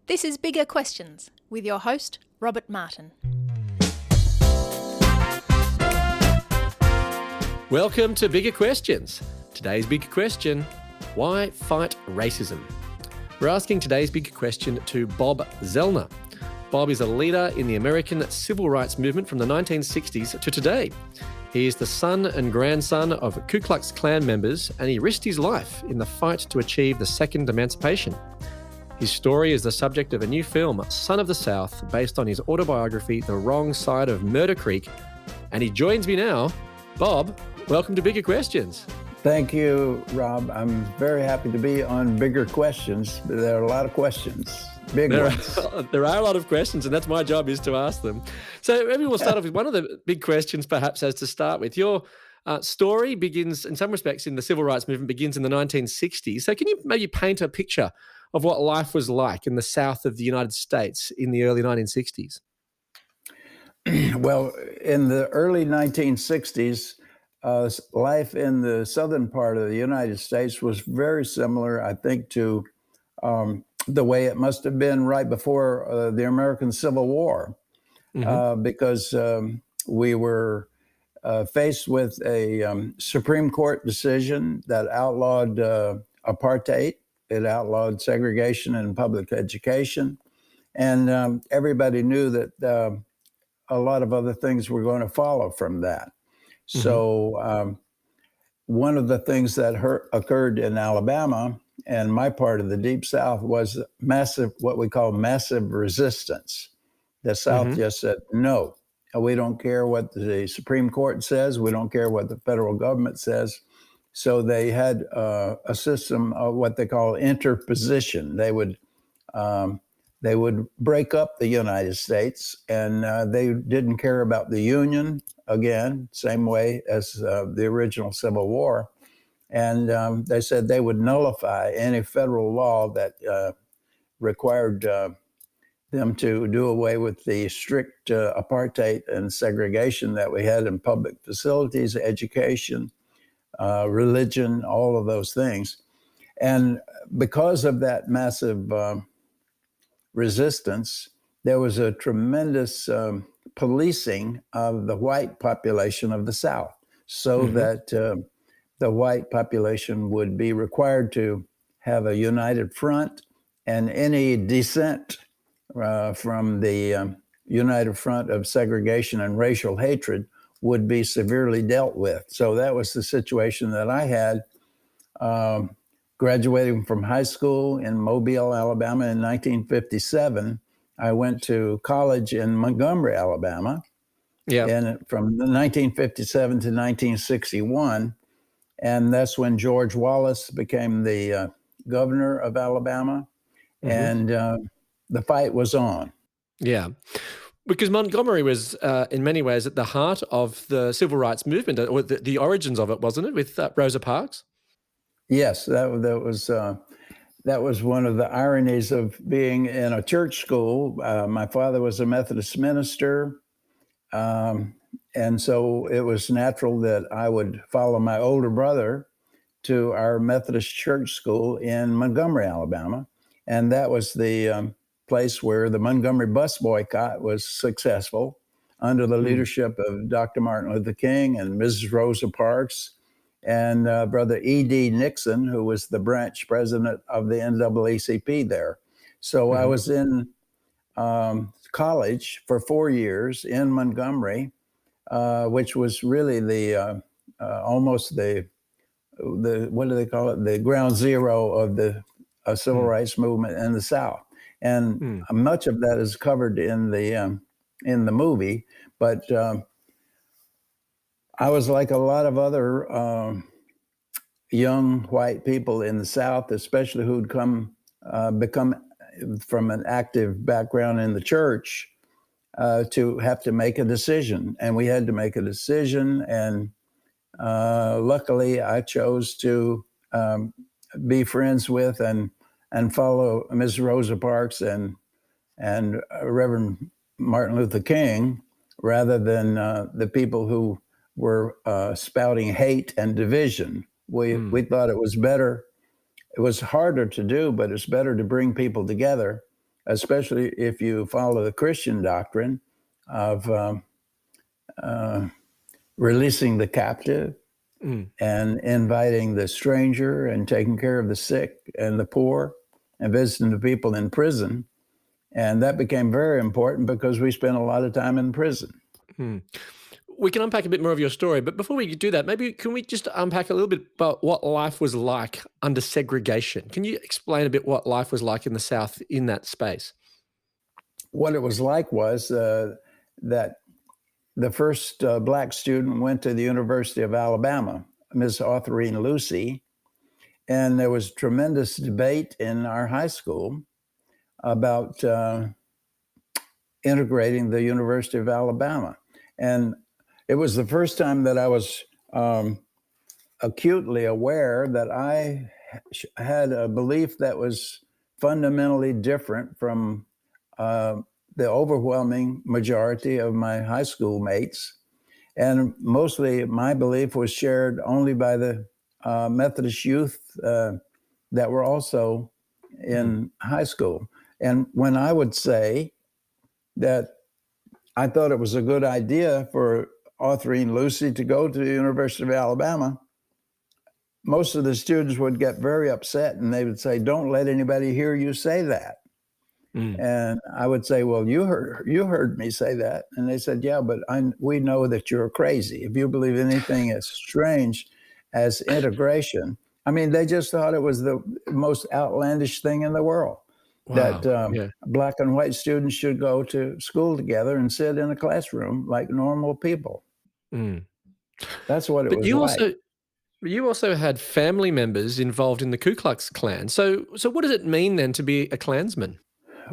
This is Bigger Questions with your host, Robert Martin. Welcome to Bigger Questions. Today's big question, why fight racism? We're asking today's big question to Bob Zellner. Bob is a leader in the American civil rights movement from the 1960s to today. He is the son and grandson of Ku Klux Klan members, and he risked his life in the fight to achieve the Second Emancipation. His story is the subject of a new film, Son of the South, based on his autobiography, The Wrong Side of Murder Creek. And he joins me now. Bob, welcome to Bigger Questions. Thank you, Rob. I'm very happy to be on Bigger Questions. There are a lot of questions, big ones. There are a lot of questions, and that's my job, is to ask them. So maybe we'll start off with one of the big questions, perhaps, as to start with. Your story begins, in some respects, in the civil rights movement, begins in the 1960s. So can you maybe paint a picture of what life was like in the South of the United States in the early 1960s? Well, in the early 1960s, life in the southern part of the United States was very similar, I think, to the way it must have been right before the American Civil War, because we were faced with a Supreme Court decision that outlawed apartheid. It outlawed segregation in public education. And everybody knew that a lot of other things were going to follow from that. So one of the things that occurred in Alabama and my part of the Deep South was massive, what we call massive resistance. The South just said, no, we don't care what the Supreme Court says. We don't care what the federal government says. So they had a system of what they call interposition. They would break up the United States, and they didn't care about the Union, again, same way as the original Civil War. And they said they would nullify any federal law that required them to do away with the strict apartheid and segregation that we had in public facilities, education, religion, all of those things. And because of that massive resistance, there was a tremendous policing of the white population of the South, so that the white population would be required to have a united front, and any dissent from the united front of segregation and racial hatred would be severely dealt with. So that was the situation that I had. Graduating from high school in Mobile, Alabama in 1957, I went to college in Montgomery, Alabama, and from 1957 to 1961. And that's when George Wallace became the governor of Alabama, and the fight was on. Yeah. Because Montgomery was, in many ways, at the heart of the civil rights movement, or the origins of it, wasn't it, with Rosa Parks? Yes, that was one of the ironies of being in a church school. My father was a Methodist minister, and so it was natural that I would follow my older brother to our Methodist church school in Montgomery, Alabama, and that was the place where the Montgomery bus boycott was successful under the leadership of Dr. Martin Luther King and Mrs. Rosa Parks and Brother E.D. Nixon, who was the branch president of the NAACP there. So I was in college for 4 years in Montgomery, which was really the almost the what do they call it? The ground zero of the civil rights movement in the South. And much of that is covered in the movie, but I was like a lot of other young white people in the South, especially who'd become from an active background in the church, to have to make a decision. And we had to make a decision, and luckily I chose to be friends with and follow Ms. Rosa Parks and Reverend Martin Luther King, rather than the people who were spouting hate and division. We thought it was better. It was harder to do, but it's better to bring people together especially if you follow the Christian doctrine of uh, releasing the captive Mm. and inviting the stranger and taking care of the sick and the poor and visiting the people in prison. And that became very important because we spent a lot of time in prison. Mm. We can unpack a bit more of your story, but before we do that, maybe can we just unpack a little bit about what life was like under segregation? Can you explain a bit what life was like in the South in that space? What it was like was that the first black student went to the University of Alabama, Miss Autherine Lucy, and there was tremendous debate in our high school about integrating the University of Alabama. And it was the first time that I was acutely aware that I had a belief that was fundamentally different from the overwhelming majority of my high school mates. And mostly my belief was shared only by the Methodist youth that were also Mm. in high school. And when I would say that I thought it was a good idea for Autherine Lucy to go to the University of Alabama, most of the students would get very upset and they would say, "Don't let anybody hear you say that." Mm. And I would say, "Well, you heard me say that." And they said, "Yeah, but we know that you're crazy. If you believe anything as strange as integration." I mean, they just thought it was the most outlandish thing in the world that Wow. Yeah. black and white students should go to school together and sit in a classroom like normal people. Mm. That's what it But was you like. also you also had family members involved in the Ku Klux Klan. So what does it mean then to be a Klansman?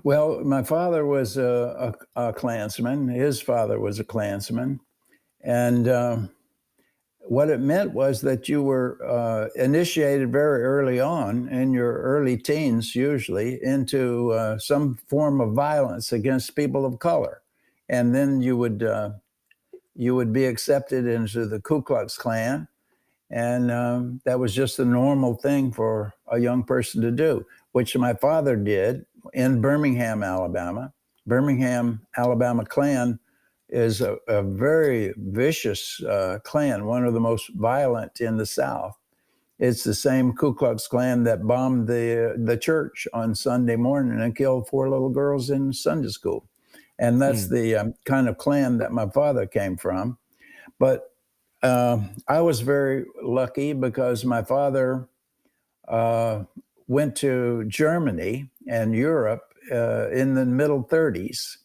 Well, my father was a Klansman. His father was a Klansman. And what it meant was that you were initiated very early on in your early teens, usually, into some form of violence against people of color. And then you would be accepted into the Ku Klux Klan. And that was just a normal thing for a young person to do, which my father did in Birmingham, Alabama. Birmingham, Alabama Klan is a very vicious Klan, one of the most violent in the South. It's the same Ku Klux Klan that bombed the church on Sunday morning and killed 4 little girls in Sunday school. And that's Mm. the kind of Klan that my father came from. But I was very lucky because my father uh, went to Germany and Europe in the middle 30s.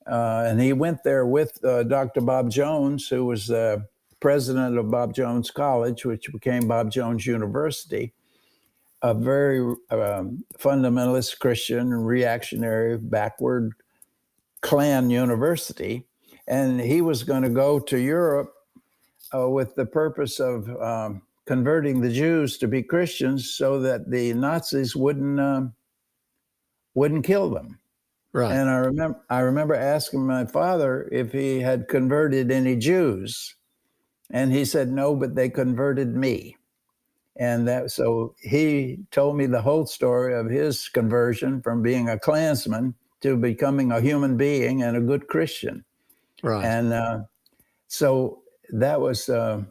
And he went there with Dr. Bob Jones, who was the president of Bob Jones College, which became Bob Jones University, a very fundamentalist Christian, reactionary, backward Klan university. And he was going to go to Europe with the purpose of converting the Jews to be Christians so that the Nazis wouldn't kill them. Right. And I remember asking my father if he had converted any Jews, and he said no, but they converted me. And that so he told me the whole story of his conversion from being a Klansman to becoming a human being and a good Christian. Right. And so that was a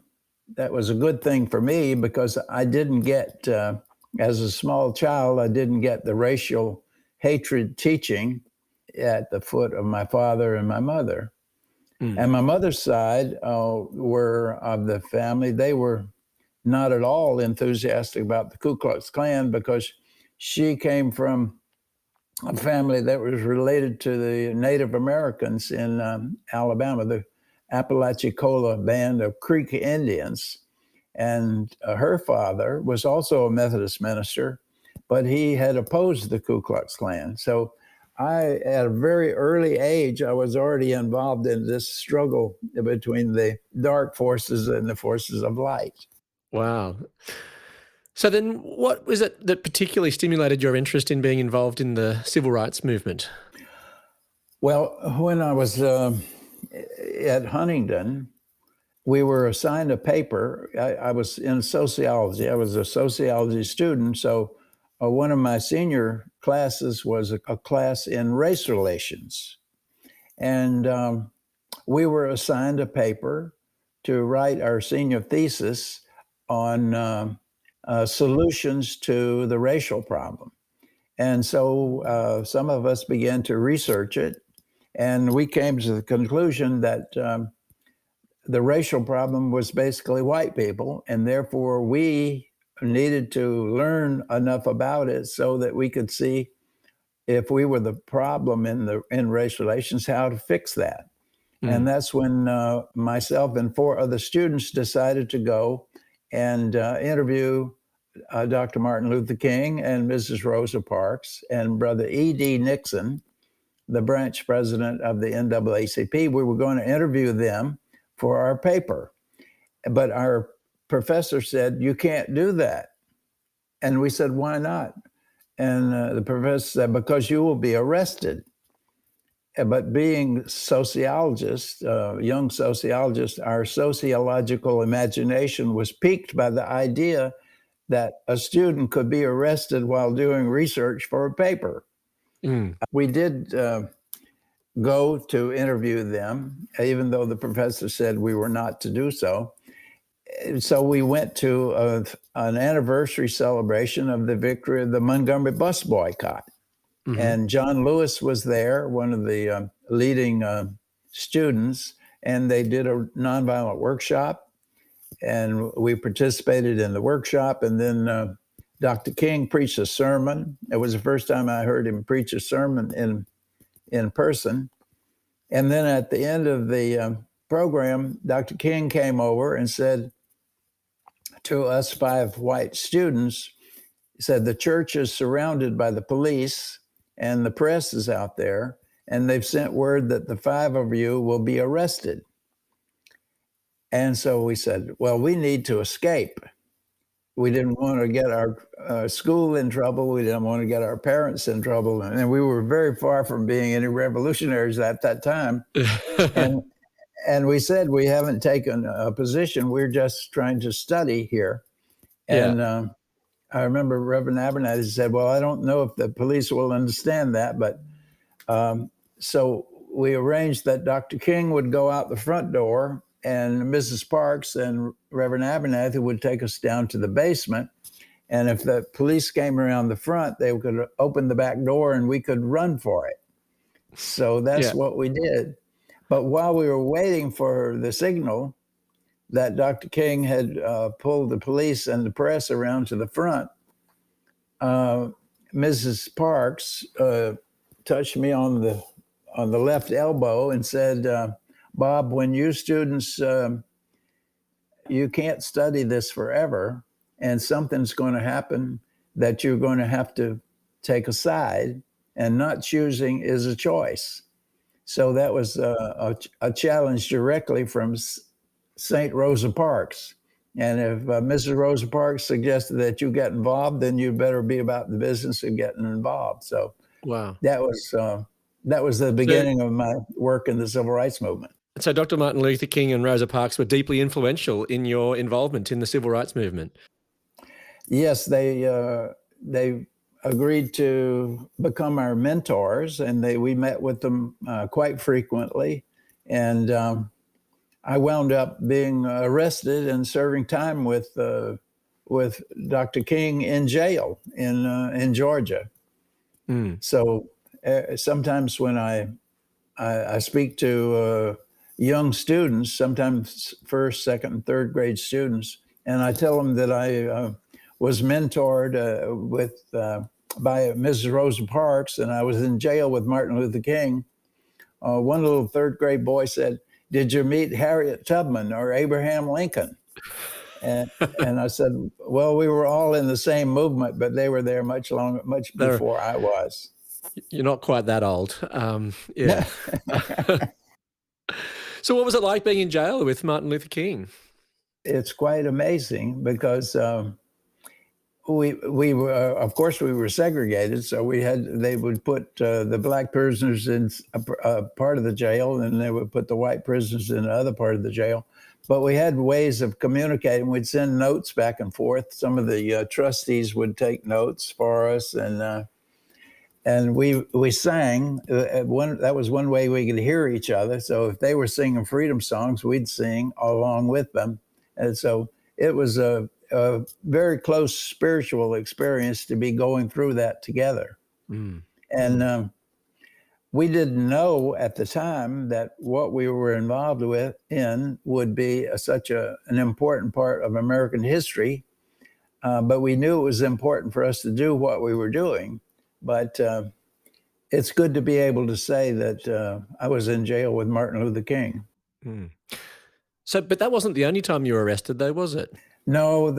good thing for me because I didn't get, as a small child, I didn't get the racial hatred teaching at the foot of my father and my mother. Mm. And my mother's side were of the family. They were not at all enthusiastic about the Ku Klux Klan because she came from a family that was related to the Native Americans in Alabama, the Apalachicola Band of Creek Indians. And her father was also a Methodist minister, but he had opposed the Ku Klux Klan. So at a very early age, I was already involved in this struggle between the dark forces and the forces of light. Wow. So then what was it that particularly stimulated your interest in being involved in the civil rights movement? Well, when I was at Huntingdon, we were assigned a paper. I was in sociology. I was a sociology student, so one of my senior classes was a class in race relations. And we were assigned a paper to write our senior thesis on solutions to the racial problem. And so some of us began to research it, and we came to the conclusion that the racial problem was basically white people, and therefore we needed to learn enough about it so that we could see if we were the problem in race relations, how to fix that. And that's when myself and 4 other students decided to go and interview Dr. Martin Luther King and Mrs. Rosa Parks and Brother E.D. Nixon, the branch president of the NAACP. We were going to interview them for our paper. But our professor said, "You can't do that." And we said, "Why not?" And the professor said, "Because you will be arrested." But being sociologists, young sociologists, our sociological imagination was piqued by the idea that a student could be arrested while doing research for a paper. We did go to interview them, even though the professor said we were not to do so. So we went to an anniversary celebration of the victory of the Montgomery bus boycott. And John Lewis was there, one of the leading students, and they did a nonviolent workshop, and we participated in the workshop. And then Dr. King preached a sermon. It was the first time I heard him preach a sermon in person. And then at the end of the program, Dr. King came over and said to us 5 white students, he said, "The church is surrounded by the police and the press is out there, and they've sent word that the 5 of you will be arrested." And so we said, well, we need to escape. We didn't want to get our school in trouble. We didn't want to get our parents in trouble. And we were very far from being any revolutionaries at that time. And we said, we haven't taken a position. We're just trying to study here. And I remember Reverend Abernathy said, well, I don't know if the police will understand that. But so we arranged that Dr. King would go out the front door and Mrs. Parks and Reverend Abernathy would take us down to the basement. And if the police came around the front, they could open the back door and we could run for it. So that's what we did. But while we were waiting for the signal that Dr. King had pulled the police and the press around to the front, Mrs. Parks touched me on the left elbow and said, "Bob, when you students, you can't study this forever, and something's going to happen that you're going to have to take a side, and not choosing is a choice." So that was a challenge directly from St. Rosa Parks. And if Mrs. Rosa Parks suggested that you get involved, then you'd better be about the business of getting involved. So that was the beginning of my work in the civil rights movement. So Dr. Martin Luther King and Rosa Parks were deeply influential in your involvement in the civil rights movement. Yes, they agreed to become our mentors, and we met with them quite frequently. And I wound up being arrested and serving time with Dr. King in jail in Georgia. So sometimes when I speak to young students, sometimes first, second, and third grade students, and I tell them that I was mentored by Mrs. Rosa Parks, and I was in jail with Martin Luther King. One little third grade boy said, "Did you meet Harriet Tubman or Abraham Lincoln?" And I said, "Well, we were all in the same movement, but they were there much before I was." You're not quite that old. Yeah. So what was it like being in jail with Martin Luther King? It's quite amazing because we were, of course, we were segregated. So they would put the black prisoners in a part of the jail, and they would put the white prisoners in the other part of the jail. but we had ways of communicating. We'd send notes back and forth. Some of the trustees would take notes for us, and we sang. That was one way we could hear each other. So if they were singing freedom songs, we'd sing along with them, and so it was a very close spiritual experience to be going through that together. And we didn't know at the time that what we were involved in would be such an important part of American history, but we knew it was important for us to do what we were doing. But it's good to be able to say that I was in jail with Martin Luther King. So, but that wasn't the only time you were arrested, though, was it? No,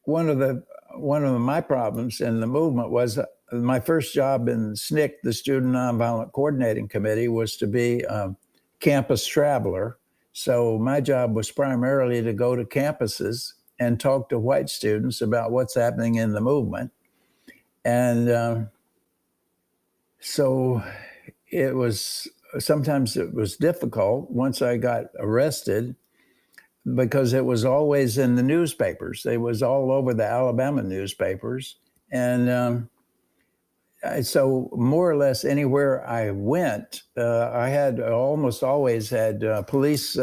one of my problems in the movement was my first job in SNCC, the Student Nonviolent Coordinating Committee, was to be a campus traveler. So my job was primarily to go to campuses and talk to white students about what's happening in the movement. And so sometimes it was difficult once I got arrested, because it was always in the newspapers. It was all over the Alabama newspapers. And so more or less anywhere I went, I had almost always had police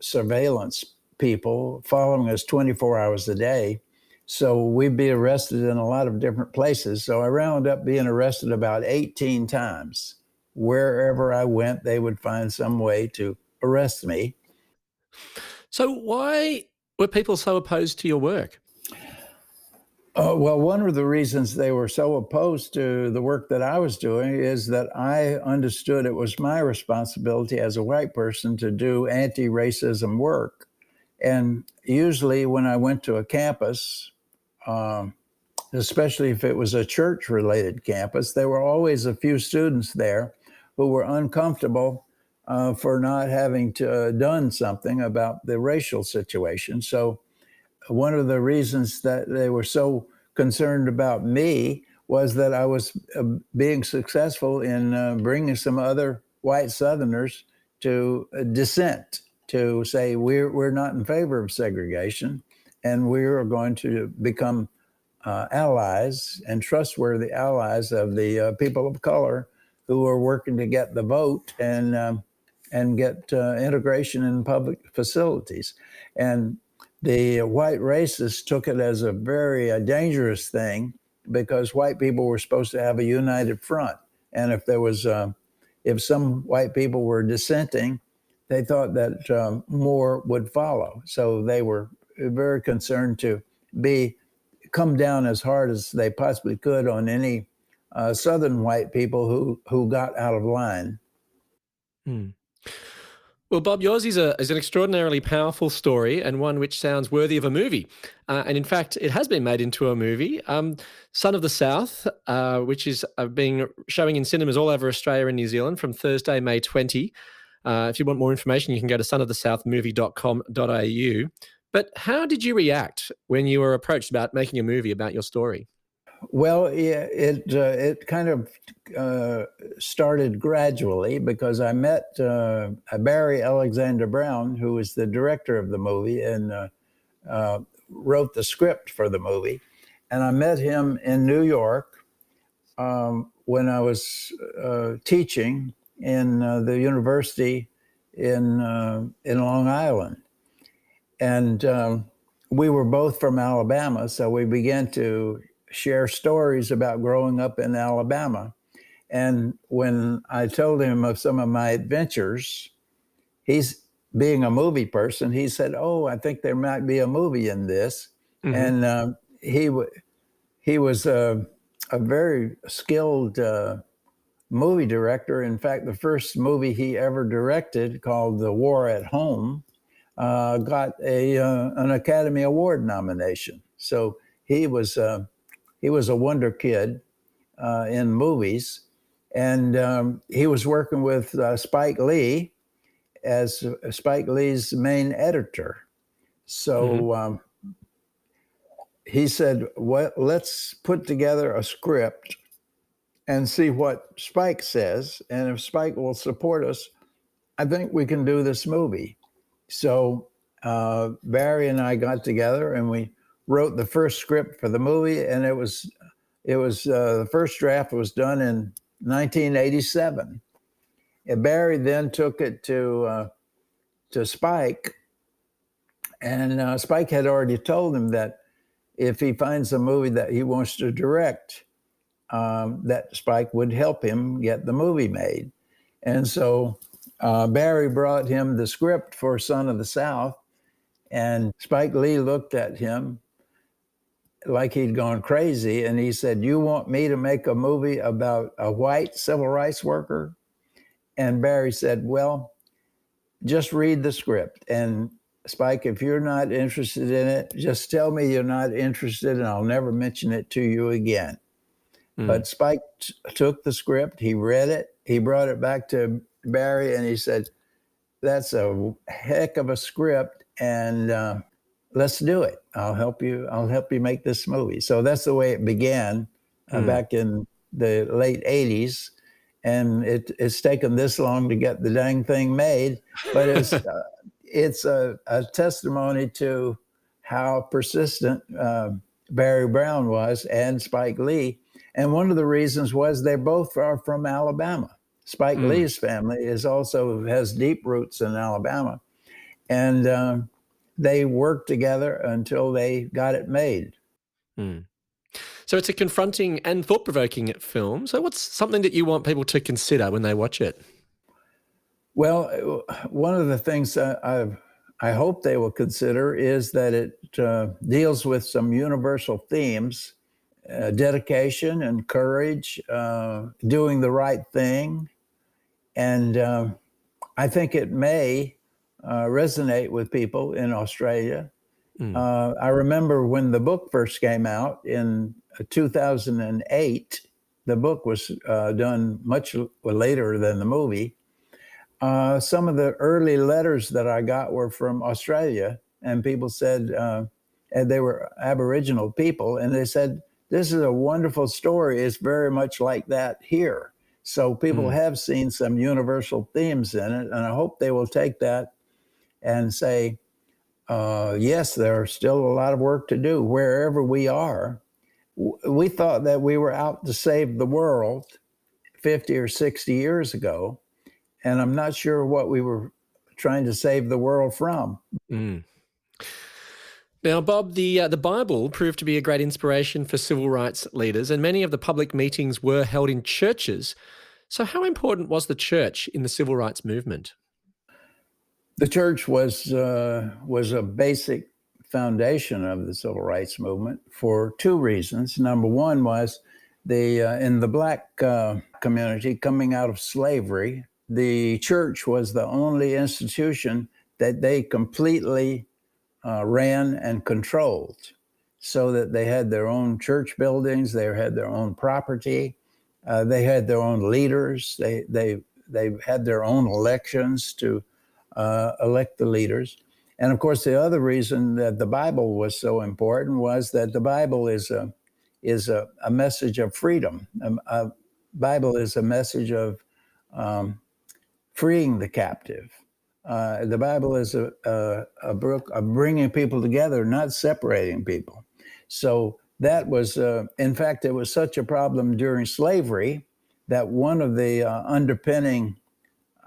surveillance people following us 24 hours a day. So we'd be arrested in a lot of different places. So I wound up being arrested about 18 times. Wherever I went, they would find some way to arrest me. So why were people so opposed to your work? Well, one of the reasons they were so opposed to the work that I was doing is that I understood it was my responsibility as a white person to do anti-racism work. And usually when I went to a campus, especially if it was a church-related campus, there were always a few students there who were uncomfortable for not having done something about the racial situation. So one of the reasons that they were so concerned about me was that I was being successful in bringing some other white Southerners to dissent, to say we're not in favor of segregation, and we are going to become allies and trustworthy allies of the people of color who are working to get the vote and get integration in public facilities. And the white racists took it as a very dangerous thing, because white people were supposed to have a united front. And if some white people were dissenting, they thought that more would follow. So they were very concerned to come down as hard as they possibly could on any Southern white people who got out of line. Well, Bob, yours is an extraordinarily powerful story, and one which sounds worthy of a movie. And in fact, it has been made into a movie, Son of the South, which is being showing in cinemas all over Australia and New Zealand from Thursday, May 20. If you want more information, you can go to sonofthesouthmovie.com.au. But how did you react when you were approached about making a movie about your story? Well, yeah, it kind of started gradually, because I met Barry Alexander Brown, who was the director of the movie and wrote the script for the movie. And I met him in New York when I was teaching in the university in Long Island. And we were both from Alabama, so we began to share stories about growing up in Alabama. And when I told him of some of my adventures, he's being a movie person, he said, "Oh, I think there might be a movie in this." Mm-hmm. And he was a very skilled movie director. In fact, the first movie he ever directed, called The War at Home, got an Academy Award nomination. So he was a wonder kid in movies. And he was working with Spike Lee as Spike Lee's main editor. So he said, well, let's put together a script and see what Spike says. And if Spike will support us, I think we can do this movie. So Barry and I got together and we wrote the first script for the movie, and it was the first draft was done in 1987. And Barry then took it to Spike, and Spike had already told him that if he finds a movie that he wants to direct, that Spike would help him get the movie made. And so Barry brought him the script for Son of the South, and Spike Lee looked at him like he'd gone crazy, and he said, "You want me to make a movie about a white civil rights worker?" And Barry said, "Well, just read the script. And Spike, if you're not interested in it, just tell me you're not interested and I'll never mention it to you again." But Spike took the script, he read it, he brought it back to Barry, and he said, "That's a heck of a script, and let's do it. I'll help you make this movie." So that's the way it began back in the late 80s. And it's taken this long to get the dang thing made, but it's a testimony to how persistent Barry Brown was and Spike Lee. And one of the reasons was they both are from Alabama. Spike Lee's family has deep roots in Alabama, and they worked together until they got it made. So it's a confronting and thought-provoking film. So what's something that you want people to consider when they watch it? Well, one of the things I hope they will consider is that it deals with some universal themes: dedication and courage, doing the right thing. And I think it may resonate with people in Australia. I remember when the book first came out in 2008, the book was done much later than the movie. Some of the early letters that I got were from Australia, and people said, and they were Aboriginal people, and they said, "This is a wonderful story. It's very much like that here." So people have seen some universal themes in it, and I hope they will take that and say, yes, there's still a lot of work to do wherever we are. We thought that we were out to save the world 50 or 60 years ago, and I'm not sure what we were trying to save the world from. Now, Bob, the Bible proved to be a great inspiration for civil rights leaders, and many of the public meetings were held in churches. So how important was the church in the civil rights movement? The church was a basic foundation of the civil rights movement for two reasons. Number one was in the Black community coming out of slavery, the church was the only institution that they completely ran and controlled, so that they had their own church buildings, they had their own property, they had their own leaders, they had their own elections to elect the leaders. And of course, the other reason that the Bible was so important was that the Bible is a message of freedom. A Bible is a message of freeing the captive. The Bible is a book of bringing people together, not separating people. So that was, in fact, it was such a problem during slavery that one of the underpinning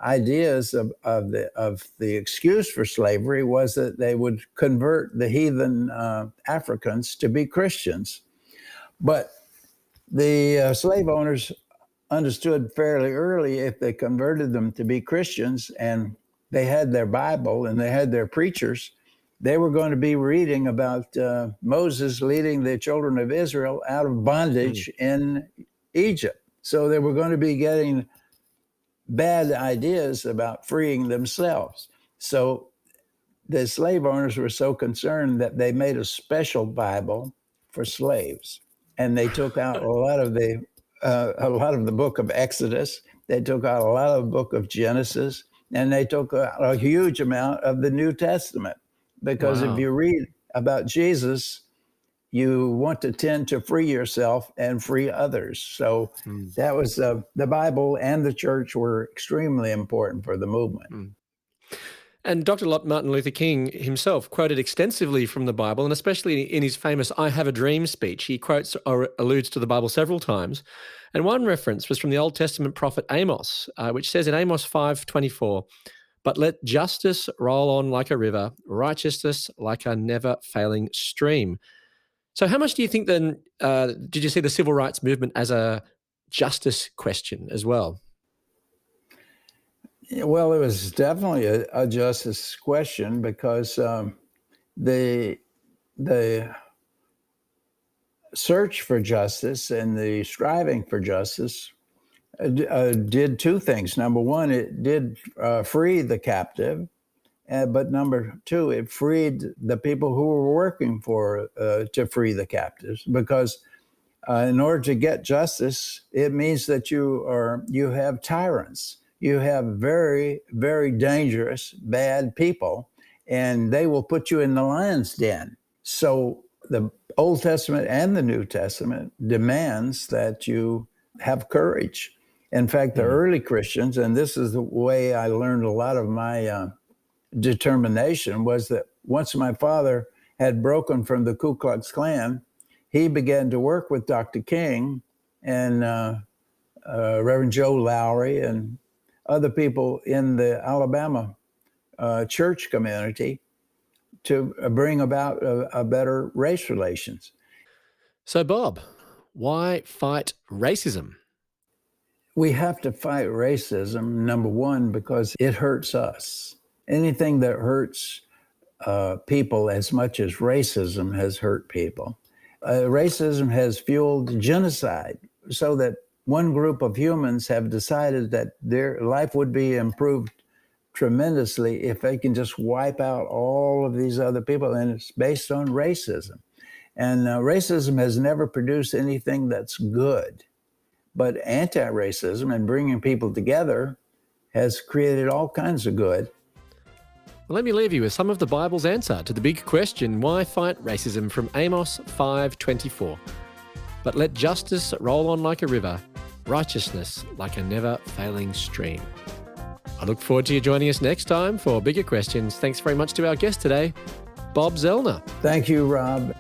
ideas of the excuse for slavery was that they would convert the heathen Africans to be Christians. But the slave owners understood fairly early, if they converted them to be Christians and they had their Bible and they had their preachers, they were going to be reading about Moses leading the children of Israel out of bondage in Egypt. So they were going to be getting bad ideas about freeing themselves. So the slave owners were so concerned that they made a special Bible for slaves, and they took out a lot of the book of Exodus. They took out a lot of the book of Genesis, and they took out a huge amount of the New Testament. Because if you read about Jesus, you want to tend to free yourself and free others. So that was the Bible and the church were extremely important for the movement. And Dr. Martin Luther King himself quoted extensively from the Bible, and especially in his famous I Have a Dream speech. He quotes or alludes to the Bible several times. And one reference was from the Old Testament prophet Amos, which says in Amos 5:24, "But let justice roll on like a river, righteousness like a never-failing stream." So how much do you think then, did you see the civil rights movement as a justice question as well? Well, it was definitely a justice question because the search for justice and the striving for justice did two things. Number one, it did free the captive, but number two, it freed the people who were working for to free the captives. Because in order to get justice, it means that you have tyrants. You have very, very dangerous, bad people, and they will put you in the lion's den. So the Old Testament and the New Testament demands that you have courage. In fact, the early Christians, and this is the way I learned a lot of my determination, was that once my father had broken from the Ku Klux Klan, he began to work with Dr. King and Reverend Joe Lowry and other people in the Alabama church community to bring about a better race relations. So, Bob, why fight racism? We have to fight racism, number one, because it hurts us. Anything that hurts people as much as racism has hurt people. Racism has fueled genocide, so that one group of humans have decided that their life would be improved tremendously if they can just wipe out all of these other people, and it's based on racism. And racism has never produced anything that's good, but anti-racism and bringing people together has created all kinds of good. Well, let me leave you with some of the Bible's answer to the big question, why fight racism, from Amos 5:24. But let justice roll on like a river, righteousness like a never-failing stream. I look forward to you joining us next time for bigger questions. Thanks very much to our guest today, Bob Zellner. Thank you, Rob.